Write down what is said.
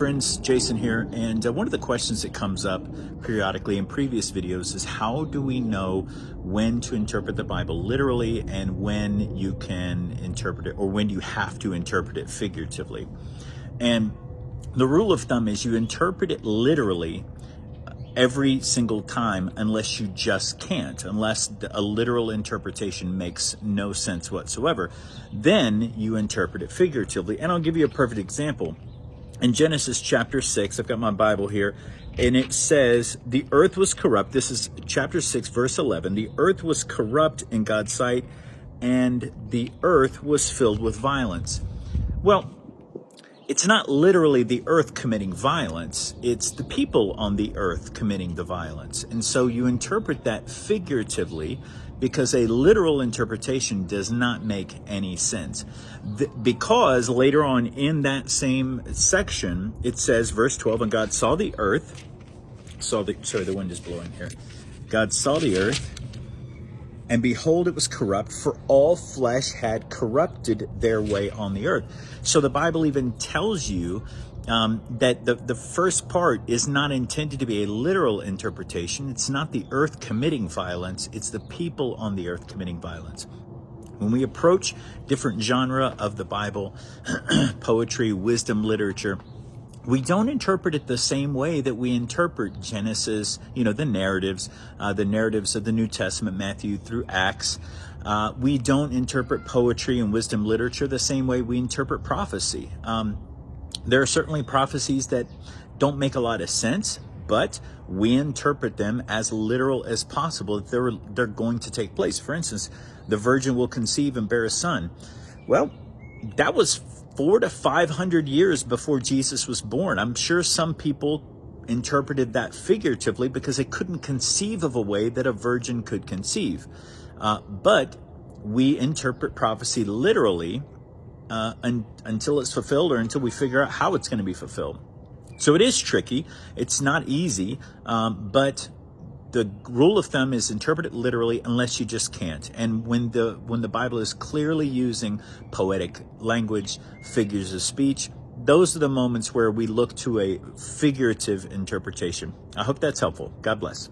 Friends, Jason here, and one of the questions that comes up periodically in previous videos is how do we know when to interpret the Bible literally and when you can interpret it, or when you have to interpret it figuratively. And the rule of thumb is you interpret it literally every single time unless you just can't, unless a literal interpretation makes no sense whatsoever. Then you interpret it figuratively. And I'll give you a perfect example. In Genesis chapter 6, I've got my Bible here, and it says, the earth was corrupt. This is chapter 6, verse 11. The earth was corrupt in God's sight, and the earth was filled with violence. Well, it's not literally the earth committing violence. It's the people on the earth committing the violence. And so you interpret that figuratively because a literal interpretation does not make any sense. Because later on in that same section, it says, verse 12, and God saw the earth, the wind is blowing here. God saw the earth, and behold, it was corrupt, for all flesh had corrupted their way on the earth. So the Bible even tells you that the first part is not intended to be a literal interpretation. It's not the earth committing violence. It's the people on the earth committing violence. When we approach different genre of the Bible, poetry, wisdom, literature, we don't interpret it the same way that we interpret Genesis, the narratives of the New Testament, Matthew through Acts. We don't interpret poetry and wisdom literature the same way we interpret prophecy. There are certainly prophecies that don't make a lot of sense, but we interpret them as literal as possible that they're going to take place. For instance, the virgin will conceive and bear a son. Well, that was 400 to 500 years before Jesus was born. I'm sure some people interpreted that figuratively because they couldn't conceive of a way that a virgin could conceive. But we interpret prophecy literally until it's fulfilled, or until we figure out how it's going to be fulfilled. So it is tricky. It's not easy, but the rule of thumb is interpret it literally unless you just can't. And when the Bible is clearly using poetic language, figures of speech, those are the moments where we look to a figurative interpretation. I hope that's helpful. God bless.